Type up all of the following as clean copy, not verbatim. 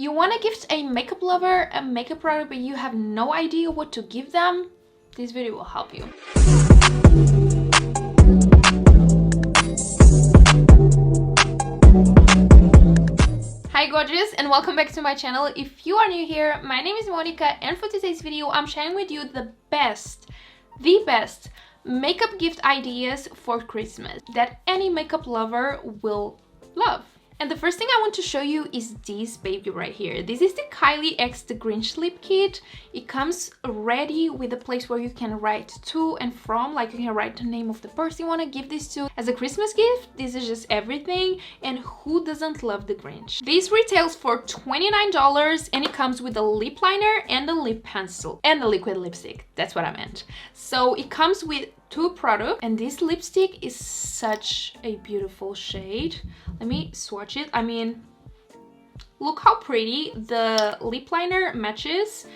You want to gift a makeup lover a makeup product but you have no idea what to give them? This video will help you. Hi gorgeous, and welcome back to my channel. If you are new here, my name is Monica, and for today's video I'm sharing with you the best makeup gift ideas for Christmas that any makeup lover will love. And the first thing I want to show you is this baby right here. This is the Kylie X The Grinch lip kit. It comes ready with a place where you can write to and from, like you can write the name of the person you want to give this to. As a Christmas gift, this is just everything, and who doesn't love the Grinch? This retails for $29 and it comes with a lip liner and a lip pencil and a liquid lipstick. That's what I meant. So it comes with two products, and this lipstick is such a beautiful shade. Let me swatch it. I mean, look how pretty the lip liner matches.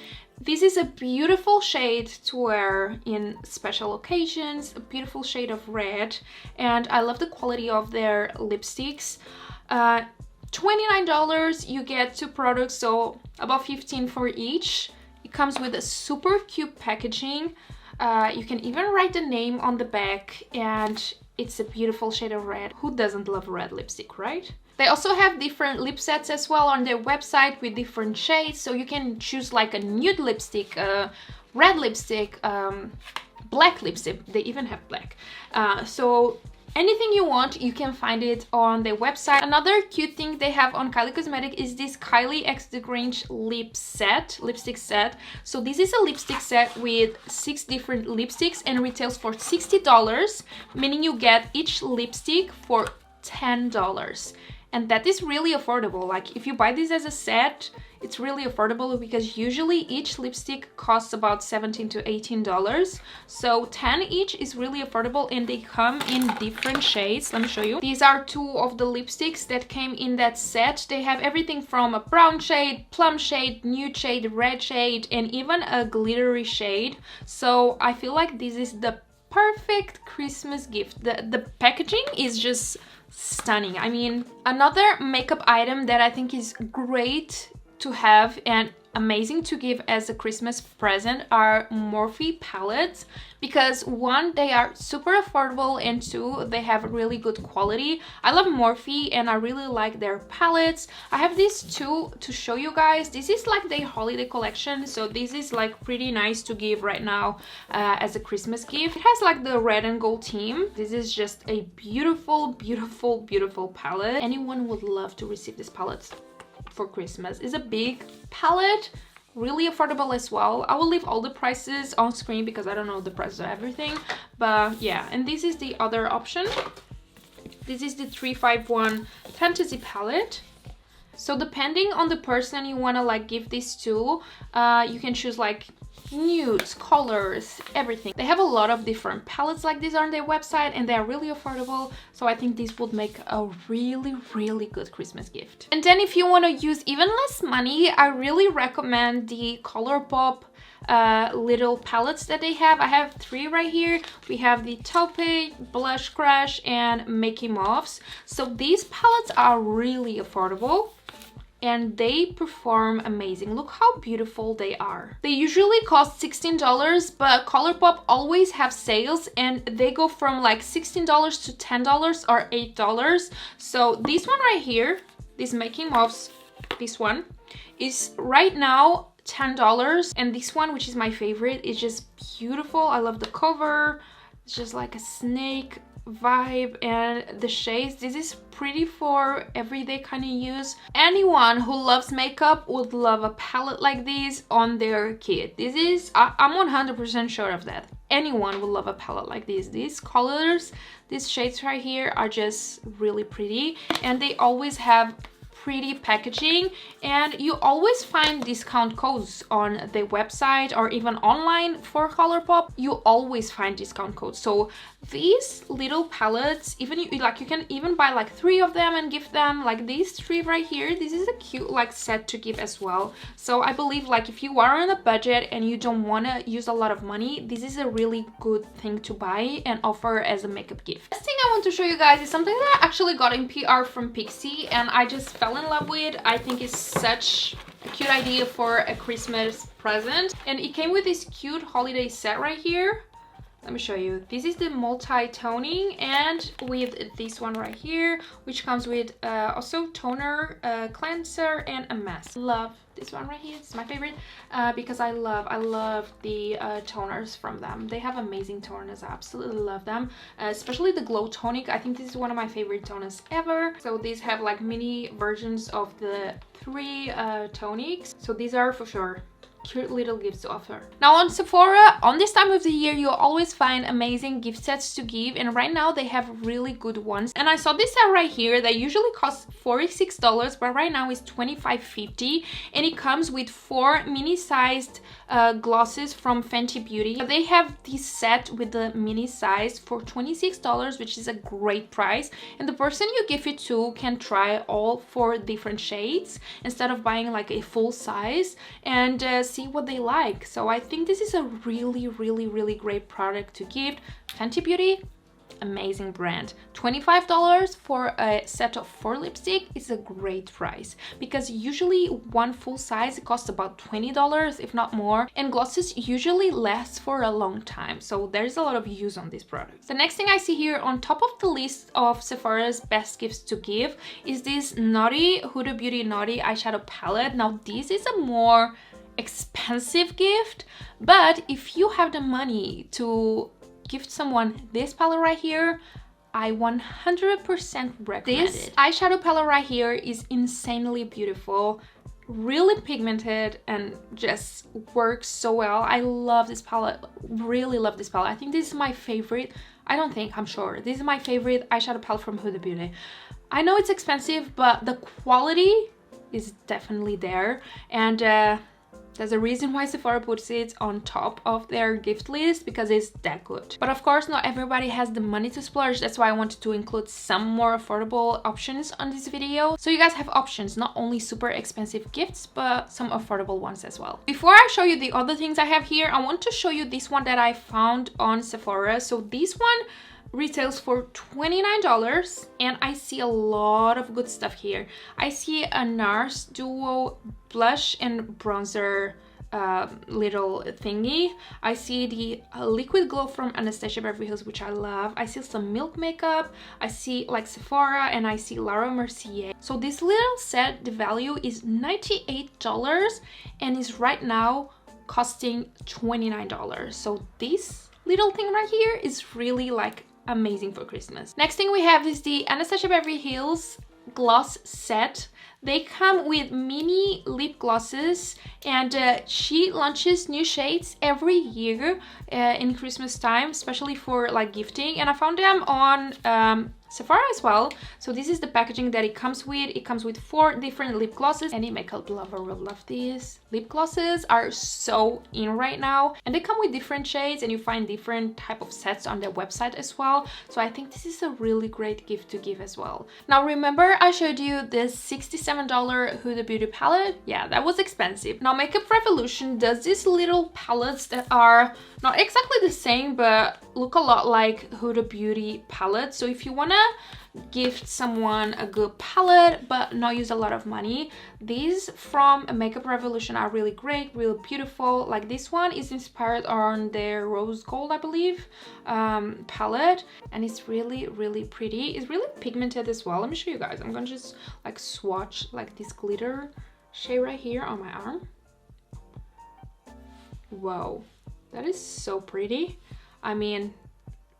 This is a beautiful shade to wear in special occasions, a beautiful shade of red, and I love the quality of their lipsticks. $29, you get two products, so about $15 for each. It comes with a super cute packaging. You can even write the name on the back, and it's a beautiful shade of red. Who doesn't love red lipstick, right? They also have different lip sets as well on their website with different shades, so you can choose like a nude lipstick, red lipstick, black lipstick. They even have black. So anything you want, you can find it on their website. Another cute thing they have on Kylie Cosmetics is this Kylie X The Grinch lipstick set. So this is a lipstick set with 6 different lipsticks and retails for $60, meaning you get each lipstick for $10. And that is really affordable. Like if you buy this as a set, it's really affordable because usually each lipstick costs about $17 to $18. So 10 each is really affordable, and they come in different shades. Let me show you. These are two of the lipsticks that came in that set. They have everything from a brown shade, plum shade, nude shade, red shade, and even a glittery shade. So I feel like this is the perfect Christmas gift. The packaging is just stunning. I mean, another makeup item that I think is great to have and amazing to give as a Christmas present are Morphe palettes, because one, they are super affordable, and two, they have really good quality. I love Morphe and I really like their palettes. I have these two to show you guys. This is like their holiday collection, so this is like pretty nice to give right now as a Christmas gift. It has like the red and gold theme. This is just a beautiful palette. Anyone would love to receive this palette for Christmas. It's a big palette, really affordable as well. I will leave all the prices on screen because I don't know the prices of everything, but yeah. And this is the other option. This is the 351 Fantasy palette. So depending on the person you want to like give this to, you can choose like nudes, colors, everything. They have a lot of different palettes like this on their website, and they're really affordable, so I think this would make a really good Christmas gift. And then if you want to use even less money, I really recommend the ColourPop little palettes that they have. I have 3 right here. We have the Taupe, Blush Crush, and Mickey Mouse. So these palettes are really affordable and they perform amazing. Look how beautiful they are. They usually cost $16, but ColourPop always have sales, and they go from like $16 to $10 or $8. So this one right here, this Mickey Mouse, this one is right now $10, and this one, which is my favorite, is just beautiful. I love the cover. It's just like a snake vibe, and the shades, this is pretty for everyday kind of use. Anyone who loves makeup would love a palette like this on their kit. This is, I'm 100% sure of that. Anyone will love a palette like this. These colors, these shades right here are just really pretty, and they always have pretty packaging, and you always find discount codes on the website or even online for ColourPop. You always find discount codes. So these little palettes, even you can even buy like 3 of them and give them, like these 3 right here. This is a cute like set to give as well. So I believe like if you are on a budget and you don't want to use a lot of money, this is a really good thing to buy and offer as a makeup gift. Next thing I want to show you guys is something that I actually got in PR from Pixi, and I just fell fell in love with. I think it's such a cute idea for a Christmas present. And it came with this cute holiday set right here. Let me show you. This is the multi-toning, and with this one right here, which comes with also toner, cleanser, and a mask. Love this one right here. It's my favorite because I love the toners from them. They have amazing toners. I absolutely love them, especially the Glow Tonic. I think this is one of my favorite toners ever. So these have like mini versions of the 3 tonics. So these are for sure cute little gifts to offer. Now on Sephora, on this time of the year, you'll always find amazing gift sets to give, and right now they have really good ones. And I saw this set right here that usually costs $46, but right now is $25.50, and it comes with 4 mini-sized glosses from Fenty Beauty. They have this set with the mini size for $26, which is a great price, and the person you give it to can try all 4 different shades instead of buying like a full size, and see what they like. So I think this is a really great product to give. Fenty Beauty, amazing brand. $25 for a set of 4 lipstick is a great price, because usually one full size costs about $20, if not more, and glosses usually last for a long time, so there's a lot of use on these products. The next thing I see here on top of the list of Sephora's best gifts to give is this Huda Beauty Naughty eyeshadow palette. Now this is a more expensive gift, but if you have the money to gift someone this palette right here, I 100% recommend this. Eyeshadow palette right here is insanely beautiful, really pigmented, and just works so well. I love this palette, really love this palette. I think this is my favorite. I'm sure this is my favorite eyeshadow palette from Huda Beauty. I know it's expensive, but the quality is definitely there, and there's a reason why Sephora puts it on top of their gift list, because it's that good. But of course, not everybody has the money to splurge. That's why I wanted to include some more affordable options on this video. So you guys have options, not only super expensive gifts, but some affordable ones as well. Before I show you the other things I have here, I want to show you this one that I found on Sephora. So this one retails for $29, and I see a lot of good stuff here. I see a NARS Duo blush and bronzer little thingy. I see the liquid glow from Anastasia Beverly Hills, which I love. I see some Milk makeup. I see like Sephora, and I see Laura Mercier. So this little set, the value is $98 and is right now costing $29. So this little thing right here is really like amazing for Christmas. Next thing we have is the Anastasia Beverly Hills gloss set. They come with mini lip glosses, and she launches new shades every year in Christmas time, especially for like gifting, and I found them on Sephora as well. So this is the packaging that it comes with. It comes with 4 different lip glosses. Any makeup lover will love these. Lip glosses are so in right now, and they come with different shades, and you find different type of sets on their website as well. So I think this is a really great gift to give as well. Now remember I showed you this $67 Huda Beauty palette? Yeah, that was expensive. Now Makeup Revolution does these little palettes that are not exactly the same, but look a lot like Huda Beauty palettes. So if you wanna gift someone a good palette but not use a lot of money, these from Makeup Revolution are really great, really beautiful. Like this one is inspired on their rose gold, I believe, palette, and it's really pretty. It's really pigmented as well. Let me show you guys. I'm gonna just like swatch like this glitter shade right here on my arm. Whoa, that is so pretty. I mean,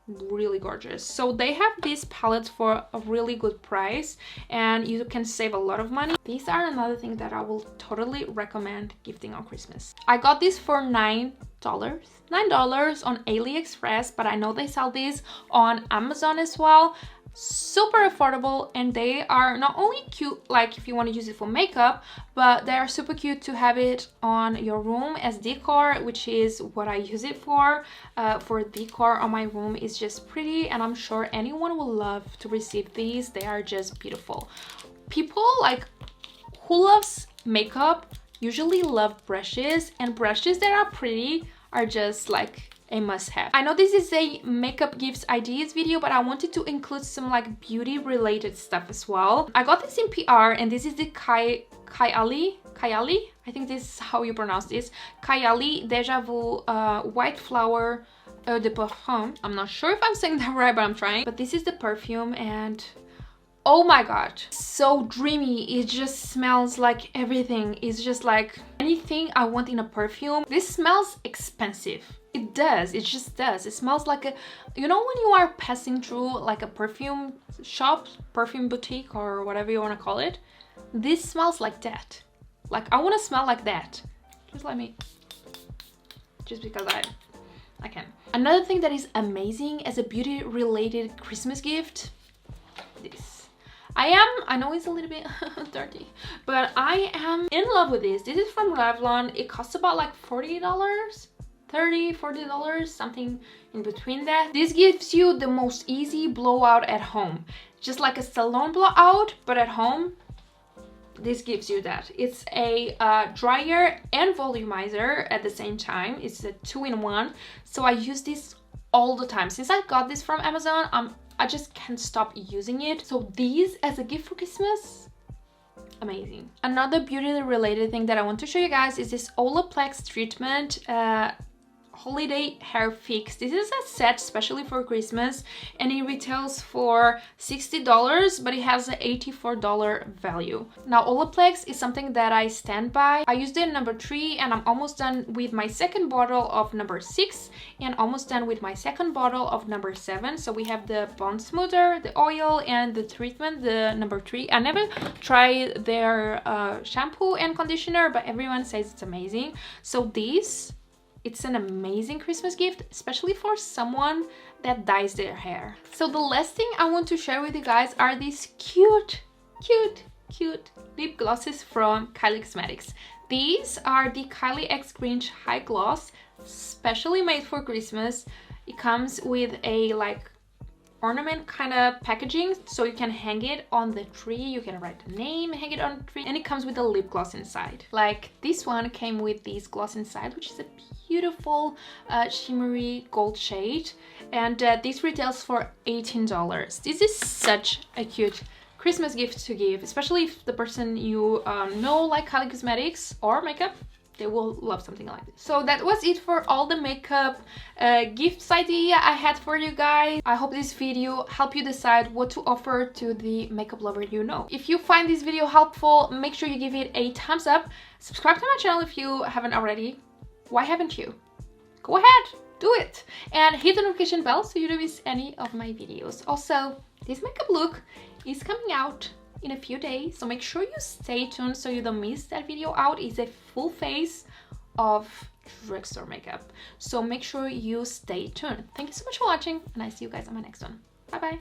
really gorgeous. So they have these palettes for a really good price, and you can save a lot of money. These are another thing that I will totally recommend gifting on Christmas. I got this for $9 on AliExpress, but I know they sell these on Amazon as well. Super affordable, and they are not only cute like if you want to use it for makeup, but they are super cute to have it on your room as decor, which is what I use it for. For decor on my room is just pretty, and I'm sure anyone will love to receive these. They are just beautiful. People like who loves makeup usually love brushes, and brushes that are pretty are just like a must-have. I know this is a makeup gifts ideas video, but I wanted to include some like beauty related stuff as well. I got this in PR, and this is the Kayali, I think this is how you pronounce this, Kayali Deja Vu White Flower Eau de Parfum. I'm not sure if I'm saying that right, but I'm trying. But this is the perfume, and oh my god, so dreamy. It just smells like everything. It's just like anything I want in a perfume. This smells expensive. It does, it just does. It smells like a, you know, when you are passing through like a perfume shop, perfume boutique, or whatever you want to call it. This smells like that. Like, I want to smell like that. Just let me, just because I can. Another thing that is amazing as a beauty related Christmas gift, this. I know it's a little bit dirty, but I am in love with this. This is from Revlon. It costs about like $40, $40, something in between that. This gives you the most easy blowout at home. Just like a salon blowout, but at home. This gives you that. It's a dryer and volumizer at the same time. It's a 2-in-1. So I use this all the time. Since I got this from Amazon, I just can't stop using it. So these as a gift for Christmas, amazing. Another beauty related thing that I want to show you guys is this Olaplex treatment holiday hair fix. This is a set especially for Christmas, and it retails for $60, but it has an $84 value. Now Olaplex is something that I stand by. I used it in number 3, and I'm almost done with my second bottle of number 6, and almost done with my second bottle of number 7. So we have the bond smoother, the oil, and the treatment, the number 3. I never tried their shampoo and conditioner, but everyone says it's amazing. So these, it's an amazing Christmas gift, especially for someone that dyes their hair. So the last thing I want to share with you guys are these cute lip glosses from Kylie Cosmetics. These are the Kylie X Grinch High Gloss, specially made for Christmas. It comes with a like ornament kind of packaging, so you can hang it on the tree. You can write the name, hang it on the tree, and it comes with a lip gloss inside. Like this one came with this gloss inside, which is a beautiful shimmery gold shade, and this retails for $18. This is such a cute Christmas gift to give, especially if the person you know like Kylie Cosmetics or makeup. They will love something like this. So that was it for all the makeup gifts idea I had for you guys. I hope this video helped you decide what to offer to the makeup lover you know. If you find this video helpful, make sure you give it a thumbs up. Subscribe to my channel if you haven't already. Why haven't you? Go ahead, do it. And hit the notification bell so you don't miss any of my videos. Also, this makeup look is coming out in a few days, so make sure you stay tuned so you don't miss that video out. It's a full face of drugstore makeup, so make sure you stay tuned. Thank you so much for watching, and I see you guys on my next one. Bye bye.